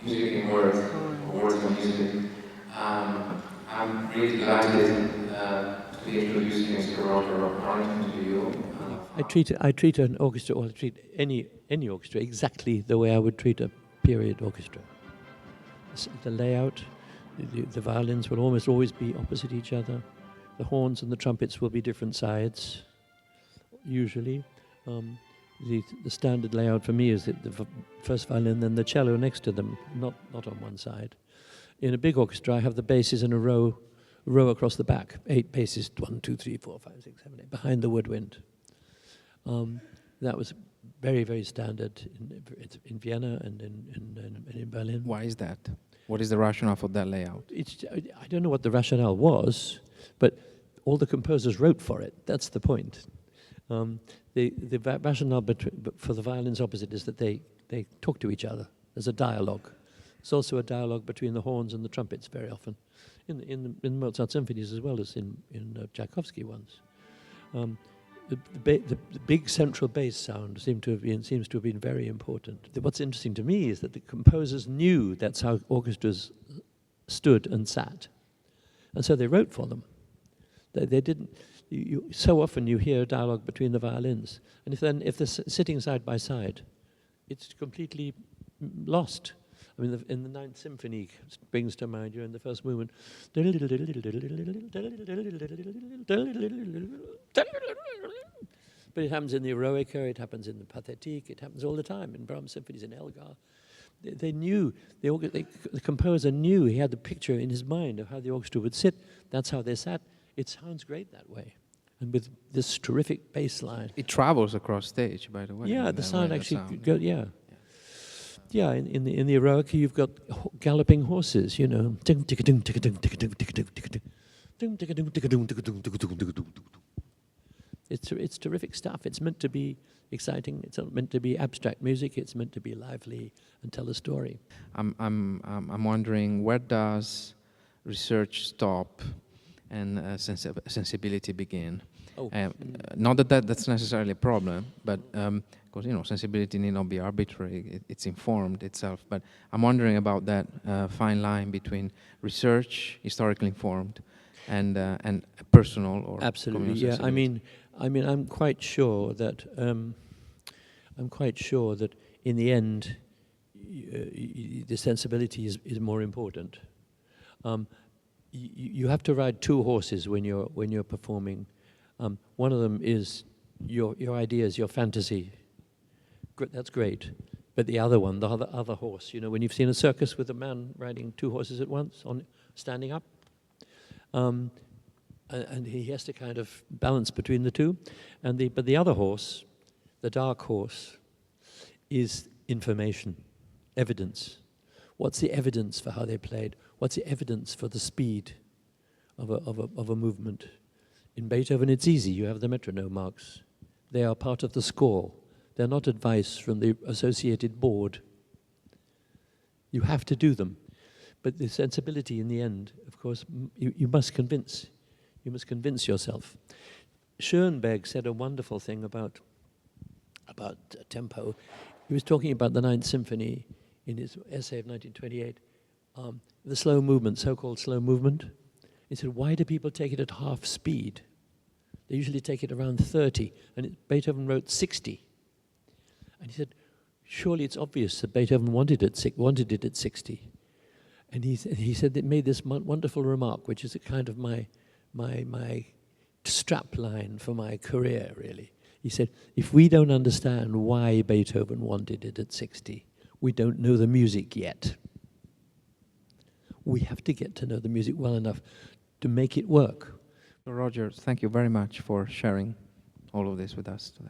music in words, or words on music. I'm really delighted to be introducing Mr. Giorgio Norrington to you. I treat an orchestra, or I treat any orchestra exactly the way I would treat a period orchestra. The layout, the violins will almost always be opposite each other. The horns and the trumpets will be different sides, usually. The standard layout for me is that the first violin, then the cello next to them, not on one side. In a big orchestra, I have the basses in a row across the back. 8 basses, 1, 2, 3, 4, 5, 6, 7, 8, behind the woodwind. That was very, very standard in Vienna and in Berlin. Why is that? What is the rationale for that layout? I don't know what the rationale was, but all the composers wrote for it. That's the point. The rationale for the violins opposite is that they talk to each other. There's a dialogue. There's also a dialogue between the horns and the trumpets very often, in Mozart symphonies as well as in Tchaikovsky ones. The big central bass sound seems to have been very important. What's interesting to me is that the composers knew that's how orchestras stood and sat, and so they wrote for them. They didn't. So often you hear a dialogue between the violins, and if they're sitting side by side, it's completely lost. I mean, in the Ninth Symphony brings to mind during the first movement. But it happens in the Eroica, it happens in the Pathétique, it happens all the time in Brahms symphonies, in Elgar. They knew, the composer knew, he had the picture in his mind of how the orchestra would sit. That's how they sat. It sounds great that way. And with this terrific bass line. It travels across stage, by the way. Yeah, the sound actually goes, yeah. Yeah, in the Eroica you've got galloping horses, you know. It's terrific stuff. It's meant to be exciting. It's meant to be abstract music. It's meant to be lively and tell a story. I'm wondering, where does research stop and sensibility begin? Not that's necessarily a problem, but because sensibility need not be arbitrary. It's informed itself. But I'm wondering about that fine line between research, historically informed, and personal or absolutely. Yeah, I mean, I'm quite sure that in the end, the sensibility is more important. You have to ride 2 horses when you're performing. One of them is your ideas, your fantasy. That's great. But the other one, the other horse, when you've seen a circus with a man riding 2 horses at once, standing up, and he has to kind of balance between the two. But the other horse, the dark horse, is information, evidence. What's the evidence for how they played? What's the evidence for the speed of a movement? In Beethoven, it's easy. You have the metronome marks. They are part of the score. They're not advice from the associated board. You have to do them. But the sensibility in the end, of course, you must convince. You must convince yourself. Schoenberg said a wonderful thing about tempo. He was talking about the Ninth Symphony in his essay of 1928, the slow movement, so-called slow movement. He said, why do people take it at half speed? They usually take it around 30, and Beethoven wrote 60. And he said, surely it's obvious that Beethoven wanted it at 60. And he said it made this wonderful remark, which is a kind of my strap line for my career, really. He said, if we don't understand why Beethoven wanted it at 60, we don't know the music yet. We have to get to know the music well enough to make it work. Roger, thank you very much for sharing all of this with us today.